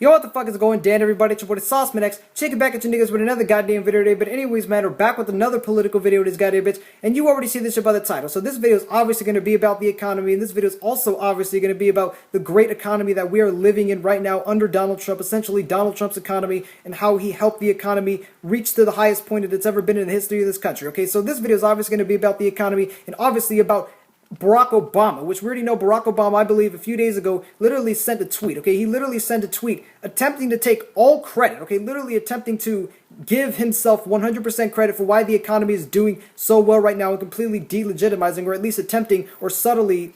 Yo, what the fuck is going down, everybody? It's your boy Sauceman X, checking back at you niggas with another goddamn video today. But anyways, man, we're back with another political video with this goddamn bitch, and you already see this shit by the title. So this video is obviously going to be about the economy, and this video is also obviously going to be about the great economy that we are living in right now under Donald Trump, essentially Donald Trump's economy, and how he helped the economy reach to the highest point that it's ever been in the history of this country. Okay, so this video is obviously going to be about the economy, and obviously about Barack Obama, which we already know Barack Obama, I believe, a few days ago, literally sent a tweet, okay? He literally sent a tweet attempting to take all credit, okay? Literally attempting to give himself 100% credit for why the economy is doing so well right now and completely delegitimizing, or at least attempting, or subtly,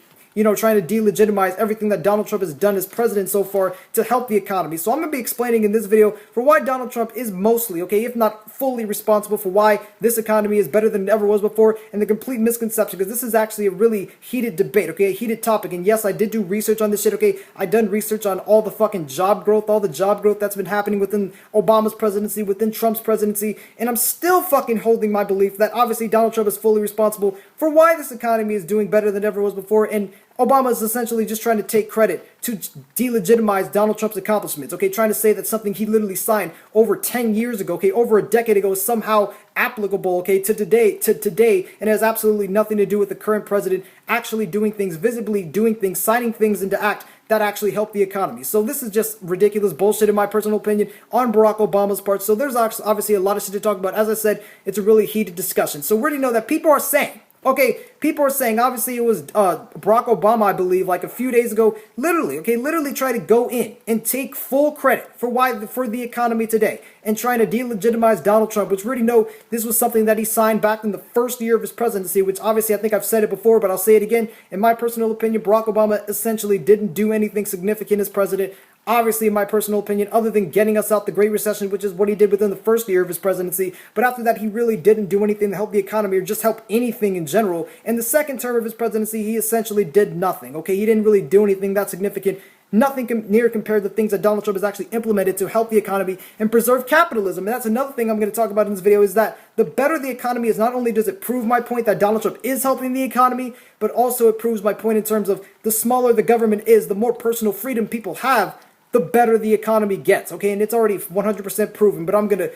trying to delegitimize everything that Donald Trump has done as president so far to help the economy. So I'm going to be explaining in this video for why Donald Trump is mostly, okay, if not fully responsible for why this economy is better than it ever was before, and the complete misconception, because this is actually a really heated debate, okay, a heated topic. And yes, I did do research on this shit, okay? I done research on all the fucking job growth, all the job growth that's been happening within Obama's presidency, within Trump's presidency, and I'm still fucking holding my belief that obviously Donald Trump is fully responsible for why this economy is doing better than it ever was before, and Obama is essentially just trying to take credit to delegitimize Donald Trump's accomplishments, okay? Trying to say that something he literally signed over 10 years ago, okay, over a decade ago is somehow applicable, okay, to today, and has absolutely nothing to do with the current president actually doing things, visibly doing things, signing things into act that actually help the economy. So this is just ridiculous bullshit in my personal opinion on Barack Obama's part. So there's obviously a lot of shit to talk about. As I said, it's a really heated discussion. So we already know that people are saying, okay, people are saying, obviously it was Barack Obama, I believe, like a few days ago, literally try to go in and take full credit for the economy today and trying to delegitimize Donald Trump, which we already know this was something that he signed back in the first year of his presidency, which obviously I think I've said it before, but I'll say it again. In my personal opinion, Barack Obama essentially didn't do anything significant as president. Obviously, in my personal opinion, other than getting us out the Great Recession, which is what he did within the first year of his presidency. But after that, he really didn't do anything to help the economy or just help anything in general. In the second term of his presidency, he essentially did nothing, okay? He didn't really do anything that significant. Nothing near compared to things that Donald Trump has actually implemented to help the economy and preserve capitalism. And that's another thing I'm going to talk about in this video, is that the better the economy is, not only does it prove my point that Donald Trump is helping the economy, but also it proves my point in terms of the smaller the government is, the more personal freedom people have, the better the economy gets, okay? And it's already 100% proven, but I'm going to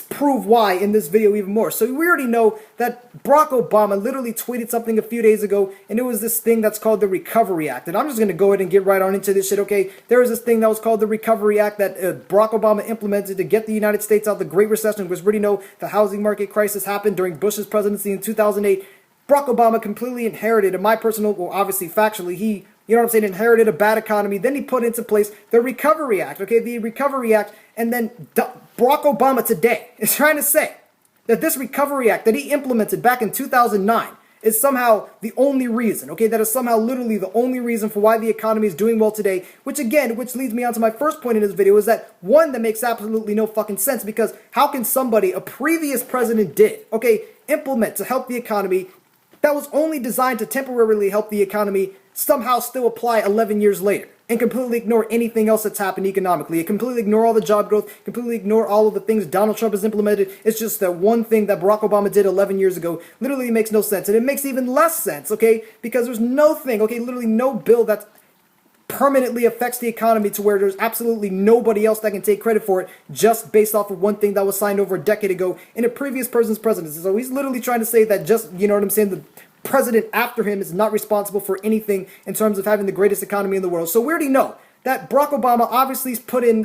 prove why in this video even more. So we already know that Barack Obama literally tweeted something a few days ago, and it was this thing that's called the Recovery Act. And I'm just going to go ahead and get right on into this shit, okay? There was this thing that was called the Recovery Act that Barack Obama implemented to get the United States out of the Great Recession, because we already know the housing market crisis happened during Bush's presidency in 2008. Barack Obama completely inherited, in my personal, well, obviously factually, he inherited a bad economy. Then he put into place the Recovery Act, okay, the Recovery Act, and then Barack Obama today is trying to say that this Recovery Act that he implemented back in 2009 is somehow the only reason, okay, that is somehow literally the only reason for why the economy is doing well today, which leads me on to my first point in this video, is that, one, that makes absolutely no fucking sense, because how can somebody, a previous president implement to help the economy that was only designed to temporarily help the economy somehow still apply 11 years later and completely ignore anything else that's happened economically? It completely ignore all the job growth, completely ignore all of the things Donald Trump has implemented. It's just that one thing that Barack Obama did 11 years ago literally makes no sense. And it makes even less sense, okay, because there's no thing, okay, literally no bill that permanently affects the economy to where there's absolutely nobody else that can take credit for it just based off of one thing that was signed over a decade ago in a previous person's presidency. So he's literally trying to say that just, the president after him is not responsible for anything in terms of having the greatest economy in the world. So we already know that Barack Obama obviously put in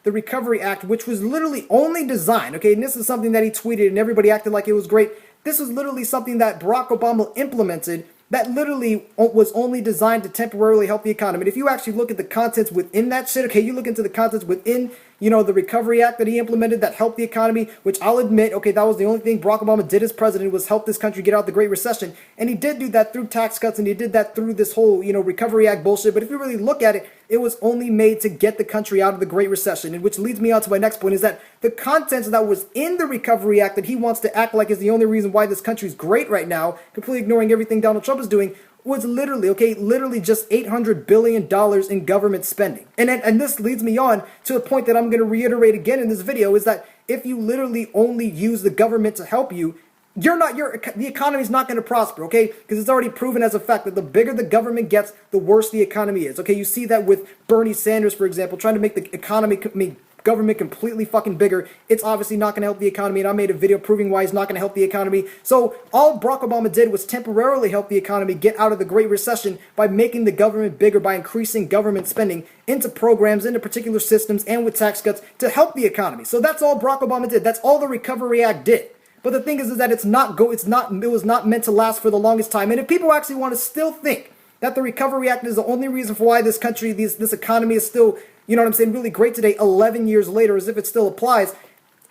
the Recovery Act, which was literally only designed, okay, and this is something that he tweeted and everybody acted like it was great. This was literally something that Barack Obama implemented that literally was only designed to temporarily help the economy. And if you actually look at the contents within that shit, okay, you look into the contents within, the Recovery Act that he implemented that helped the economy, which I'll admit, okay, that was the only thing Barack Obama did as president, was help this country get out of the Great Recession. And he did do that through tax cuts, and he did that through this whole, Recovery Act bullshit. But if you really look at it, it was only made to get the country out of the Great Recession. And which leads me on to my next point, is that the contents that was in the Recovery Act that he wants to act like is the only reason why this country is great right now, completely ignoring everything Donald Trump is doing, was literally just $800 billion in government spending. And this leads me on to a point that I'm going to reiterate again in this video, is that if you literally only use the government to help you, the economy is not going to prosper, okay? Because it's already proven as a fact that the bigger the government gets, the worse the economy is, okay? You see that with Bernie Sanders, for example, trying to make the government completely fucking bigger. It's obviously not going to help the economy, and I made a video proving why it's not going to help the economy. So all Barack Obama did was temporarily help the economy get out of the Great Recession by making the government bigger, by increasing government spending into programs, into particular systems, and with tax cuts to help the economy. So that's all Barack Obama did. That's all the Recovery Act did. But the thing is that it was not meant to last for the longest time. And if people actually want to still think that the Recovery Act is the only reason for why this country, this economy is still, you know what I'm saying, really great today, 11 years later, as if it still applies,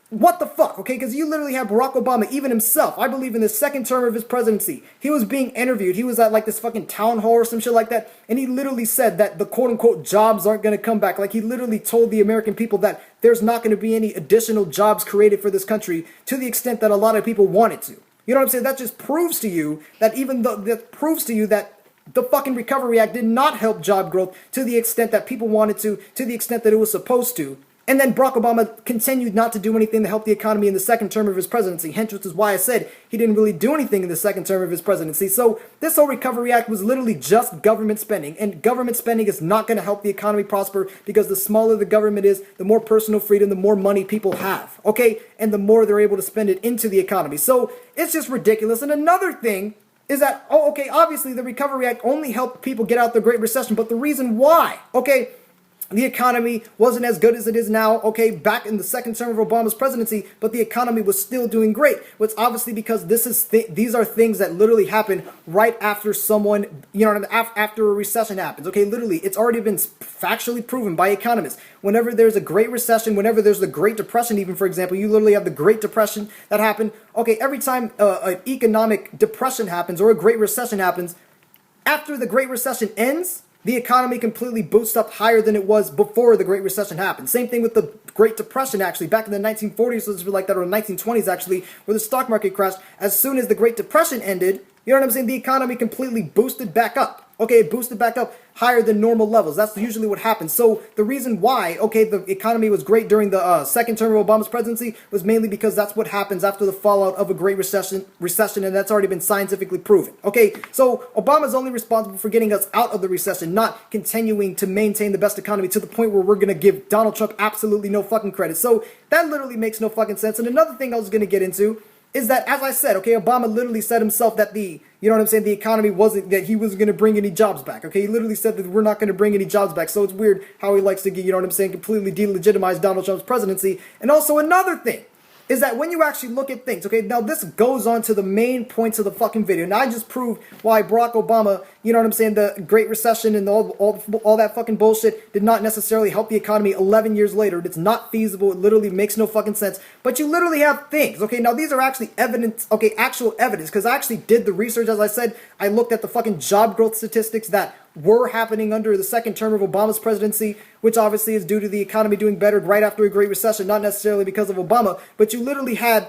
what the fuck, okay? Because you literally have Barack Obama, even himself, I believe in the second term of his presidency, he was being interviewed, he was at like this fucking town hall or some shit like that, and he literally said that the quote-unquote jobs aren't going to come back. Like, he literally told the American people that there's not going to be any additional jobs created for this country to the extent that a lot of people want it to. You know what I'm saying? That just proves to you that the fucking Recovery Act did not help job growth to the extent that people wanted to the extent that it was supposed to. And then Barack Obama continued not to do anything to help the economy in the second term of his presidency, hence which is why I said he didn't really do anything in the second term of his presidency. So this whole Recovery Act was literally just government spending, and government spending is not going to help the economy prosper because the smaller the government is, the more personal freedom, the more money people have, okay? And the more they're able to spend it into the economy. So it's just ridiculous. And another thing is that, oh, okay, obviously the Recovery Act only helped people get out the Great Recession, but the reason why, okay, the economy wasn't as good as it is now, okay, back in the second term of Obama's presidency, but the economy was still doing great. Well, it's obviously because these are things that literally happen right after someone, you know, after a recession happens, okay? Literally, it's already been factually proven by economists. Whenever there's a Great Recession, whenever there's the Great Depression, even, for example, you literally have the Great Depression that happened. Okay, every time an economic depression happens or a Great Recession happens, after the Great Recession ends, the economy completely boosts up higher than it was before the Great Recession happened. Same thing with the Great Depression, actually. Back in the 1940s, it was like that, or 1920s, actually, where the stock market crashed. As soon as the Great Depression ended, you know what I'm saying, the economy completely boosted back up. Okay, it boosted back up higher than normal levels. That's usually what happens. So the reason why, okay, the economy was great during the second term of Obama's presidency was mainly because that's what happens after the fallout of a Great Recession, and that's already been scientifically proven. Okay, so Obama's only responsible for getting us out of the recession, not continuing to maintain the best economy to the point where we're going to give Donald Trump absolutely no fucking credit. So that literally makes no fucking sense. And another thing I was going to get into is that, as I said, okay, Obama literally said himself that you know what I'm saying, the economy wasn't, that he wasn't going to bring any jobs back, okay? He literally said that we're not going to bring any jobs back, so it's weird how he likes to, you know what I'm saying, completely delegitimize Donald Trump's presidency. And also another thing is that when you actually look at things, okay, now this goes on to the main points of the fucking video. Now I just proved why Barack Obama, you know what I'm saying, the Great Recession and all that fucking bullshit did not necessarily help the economy 11 years later. It's not feasible. It literally makes no fucking sense. But you literally have things, okay, now these are actually evidence, okay, actual evidence, because I actually did the research, as I said. I looked at the fucking job growth statistics that were happening under the second term of Obama's presidency, which obviously is due to the economy doing better right after a Great Recession, not necessarily because of Obama, but you literally had,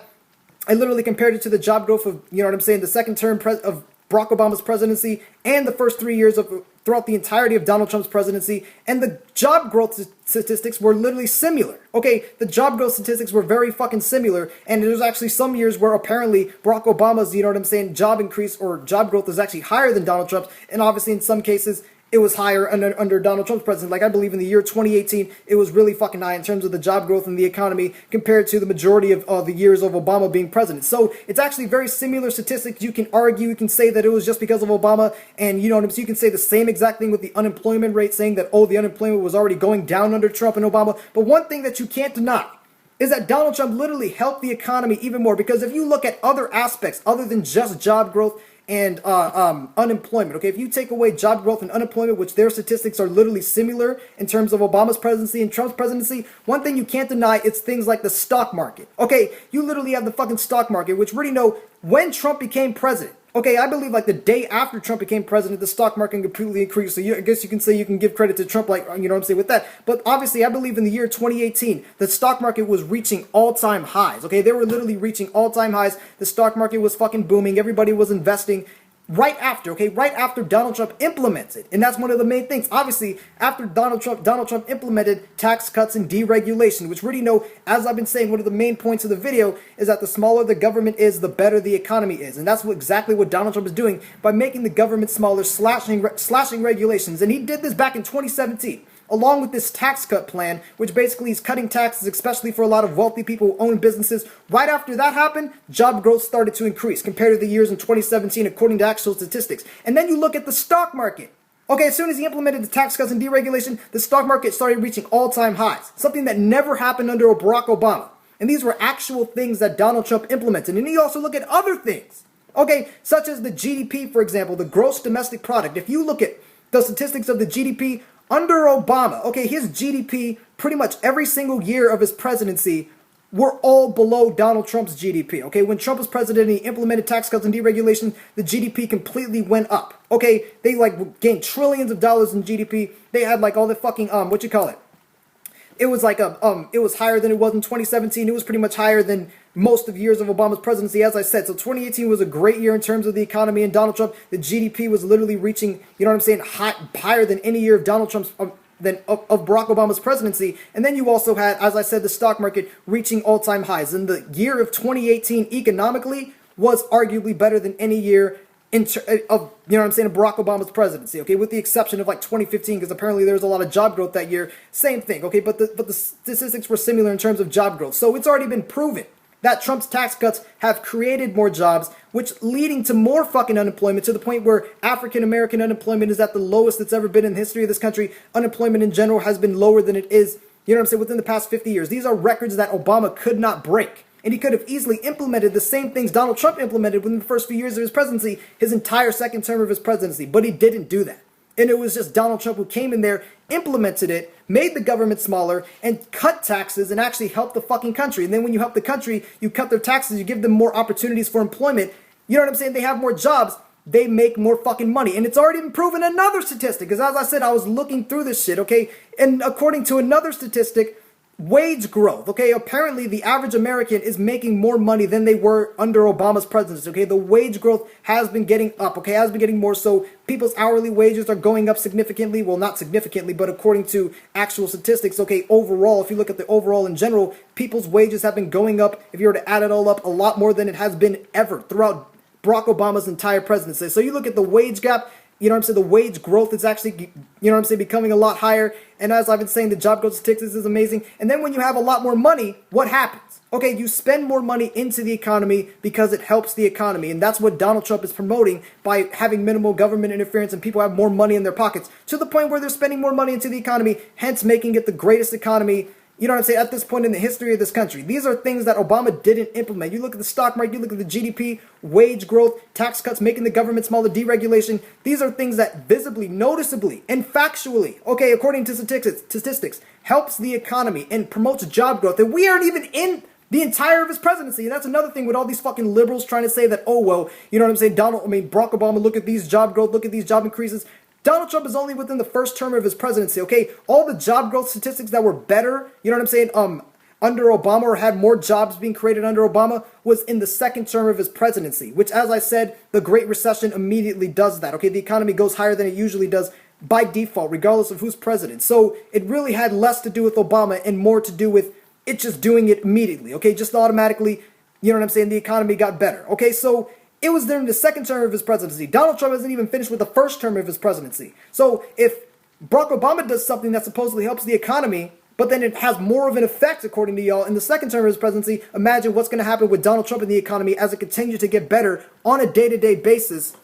I literally compared it to the job growth of, you know what I'm saying, the second term of Barack Obama's presidency and the first 3 years of throughout the entirety of Donald Trump's presidency, and the job growth statistics were literally similar. Okay, the job growth statistics were very fucking similar, and there's actually some years where apparently Barack Obama's, you know what I'm saying, job increase or job growth is actually higher than Donald Trump's, and obviously in some cases it was higher under Donald Trump's presidency. Like, I believe in the year 2018, it was really fucking high in terms of the job growth in the economy compared to the majority of the years of Obama being president. So it's actually very similar statistics. You can argue, you can say that it was just because of Obama, and you know what I'm saying, you can say the same exact thing with the unemployment rate, saying that, oh, the unemployment was already going down under Trump and Obama. But one thing that you can't deny is that Donald Trump literally helped the economy even more, because if you look at other aspects other than just job growth and unemployment, okay, if you take away job growth and unemployment, which their statistics are literally similar in terms of Obama's presidency and Trump's presidency, one thing you can't deny, it's things like the stock market. Okay, you literally have the fucking stock market, which we already know when Trump became president. Okay, I believe like the day after Trump became president, the stock market completely increased. So I guess you can say you can give credit to Trump, like, you know what I'm saying, with that. But obviously, I believe in the year 2018, the stock market was reaching all-time highs. Okay, they were literally reaching all-time highs. The stock market was fucking booming. Everybody was investing. right after, okay, right after Donald Trump implements it. And that's one of the main things. Obviously, after Donald Trump implemented tax cuts and deregulation, which we already know, as I've been saying, one of the main points of the video is that the smaller the government is, the better the economy is. And that's exactly what Donald Trump is doing by making the government smaller, slashing regulations. And he did this back in 2017. Along with this tax cut plan, which basically is cutting taxes, especially for a lot of wealthy people who own businesses. Right after that happened, job growth started to increase compared to the years in 2017, according to actual statistics. And then you look at the stock market. Okay, as soon as he implemented the tax cuts and deregulation, the stock market started reaching all-time highs, something that never happened under Barack Obama. And these were actual things that Donald Trump implemented. And then you also look at other things, okay, such as the GDP, for example, the gross domestic product. If you look at the statistics of the GDP, under Obama, okay, his GDP, pretty much every single year of his presidency, were all below Donald Trump's GDP, okay? When Trump was president and he implemented tax cuts and deregulation, the GDP completely went up, okay? They, gained trillions of dollars in GDP. They had, all the fucking, it was it was higher than it was in 2017. It was pretty much higher than most of the years of Obama's presidency, as I said. So 2018 was a great year in terms of the economy and Donald Trump. The GDP was literally reaching, higher than any year of Donald Trump's, of Barack Obama's presidency. And then you also had, as I said, the stock market reaching all-time highs. And the year of 2018 economically was arguably better than any year of Barack Obama's presidency, okay, with the exception of 2015, because apparently there was a lot of job growth that year. Same thing, okay, but the statistics were similar in terms of job growth. So it's already been proven that Trump's tax cuts have created more jobs, which leading to more fucking unemployment, to the point where African American unemployment is at the lowest it's ever been in the history of this country. Unemployment in general has been lower than it is, within the past 50 years. These are records that Obama could not break. And he could have easily implemented the same things Donald Trump implemented within the first few years of his presidency, his entire second term of his presidency. But he didn't do that. And it was just Donald Trump who came in there, implemented it, made the government smaller, and cut taxes and actually helped the fucking country. And then when you help the country, you cut their taxes, you give them more opportunities for employment. You know what I'm saying? They have more jobs. They make more fucking money. And it's already been proven another statistic. Because as I said, I was looking through this shit, okay? And according to another statistic, wage growth, okay? Apparently, the average American is making more money than they were under Obama's presidency, okay? The wage growth has been getting up, okay? Has been getting more, so people's hourly wages are going up significantly. Well, not significantly, but according to actual statistics, okay, overall, if you look at the overall in general, people's wages have been going up, if you were to add it all up, a lot more than it has been ever throughout Barack Obama's entire presidency. So you look at the wage gap, the wage growth is actually, becoming a lot higher. And as I've been saying, the job growth statistics is amazing. And then when you have a lot more money, what happens? Okay, you spend more money into the economy because it helps the economy. And that's what Donald Trump is promoting by having minimal government interference, and people have more money in their pockets to the point where they're spending more money into the economy, hence making it the greatest economy, at this point in the history of this country. These are things that Obama didn't implement. You look at the stock market, you look at the GDP, wage growth, tax cuts, making the government smaller, deregulation. These are things that visibly, noticeably, and factually, okay, according to statistics, helps the economy and promotes job growth. And we aren't even in the entire of his presidency. And that's another thing with all these fucking liberals trying to say that, oh, well, Barack Obama, look at these job growth, look at these job increases. Donald Trump is only within the first term of his presidency, okay? All the job growth statistics that were better, under Obama, or had more jobs being created under Obama, was in the second term of his presidency, which, as I said, the Great Recession immediately does that, okay? The economy goes higher than it usually does by default, regardless of who's president. So it really had less to do with Obama and more to do with it just doing it immediately, okay? Just automatically, the economy got better, okay? So it was during the second term of his presidency. Donald Trump hasn't even finished with the first term of his presidency. So if Barack Obama does something that supposedly helps the economy, but then it has more of an effect, according to y'all, in the second term of his presidency, imagine what's going to happen with Donald Trump and the economy as it continues to get better on a day-to-day basis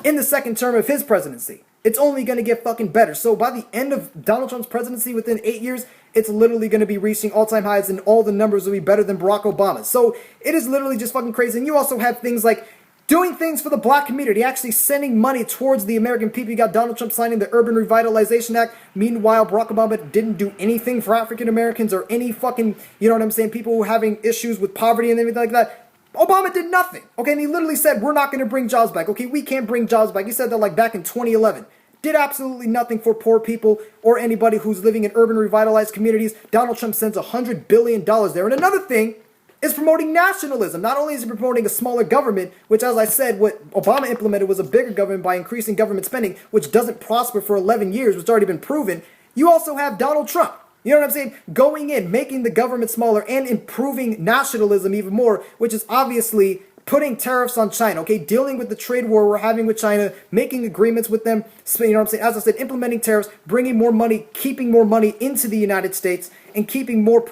in the second term of his presidency. It's only going to get fucking better. So by the end of Donald Trump's presidency, within 8 years, it's literally going to be reaching all-time highs, and all the numbers will be better than Barack Obama's. So it is literally just fucking crazy. And you also have things like doing things for the black community, actually sending money towards the American people. You got Donald Trump signing the Urban Revitalization Act. Meanwhile, Barack Obama didn't do anything for African Americans or any fucking, people who are having issues with poverty and everything like that. Obama did nothing, okay? And he literally said, we're not going to bring jobs back. Okay, we can't bring jobs back. He said that back in 2011. Did absolutely nothing for poor people or anybody who's living in urban revitalized communities. Donald Trump sends $100 billion there. And another thing, is promoting nationalism. Not only is he promoting a smaller government, which, as I said, what Obama implemented was a bigger government by increasing government spending, which doesn't prosper for 11 years, which has already been proven. You also have Donald Trump. You know what I'm saying? Going in, making the government smaller and improving nationalism even more, which is obviously putting tariffs on China, okay? Dealing with the trade war we're having with China, making agreements with them, you know what I'm saying? As I said, implementing tariffs, bringing more money, keeping more money into the United States, and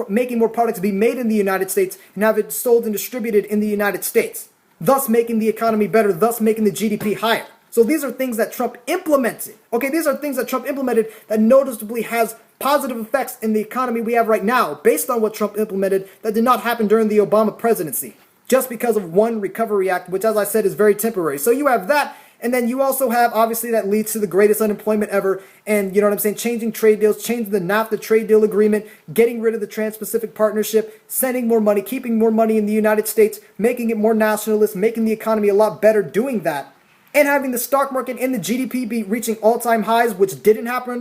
making more products be made in the United States and have it sold and distributed in the United States. Thus making the economy better, thus making the GDP higher. So these are things that Trump implemented. Okay, these are things that Trump implemented that noticeably has positive effects in the economy we have right now based on what Trump implemented that did not happen during the Obama presidency. Just because of one Recovery Act, which, as I said, is very temporary. So you have that, and then you also have, obviously, that leads to the greatest unemployment ever, and, you know what I'm saying, changing trade deals, changing the NAFTA trade deal agreement, getting rid of the Trans-Pacific Partnership, sending more money, keeping more money in the United States, making it more nationalist, making the economy a lot better doing that, and having the stock market and the GDP be reaching all-time highs, which didn't happen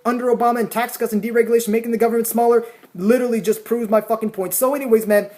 under Obama, and tax cuts and deregulation, making the government smaller, literally just proves my fucking point. So anyways, man,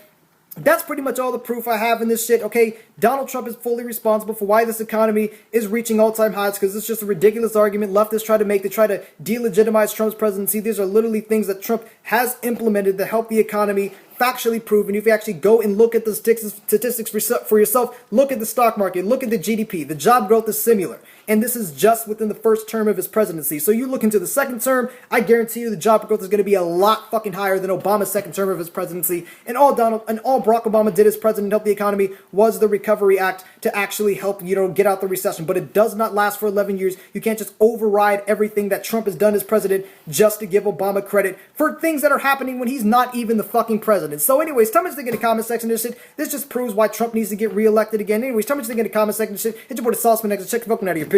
that's pretty much all the proof I have in this shit, okay? Donald Trump is fully responsible for why this economy is reaching all-time highs, because it's just a ridiculous argument leftists try to make to try to delegitimize Trump's presidency. These are literally things that Trump has implemented to help the economy, factually proven. If you actually go and look at the statistics for yourself, look at the stock market, look at the GDP, the job growth is similar. And this is just within the first term of his presidency. So you look into the second term, I guarantee you the job growth is going to be a lot fucking higher than Obama's second term of his presidency. And all Barack Obama did as president to help the economy was the Recovery Act to actually help, you know, get out the recession. But it does not last for 11 years. You can't just override everything that Trump has done as president just to give Obama credit for things that are happening when he's not even the fucking president. So anyways, tell me what you think in the comment section. This just proves why Trump needs to get reelected again. Anyways, tell me what you think in the comment section. It's your boy, Sauceman. Check the fucking out of your piece.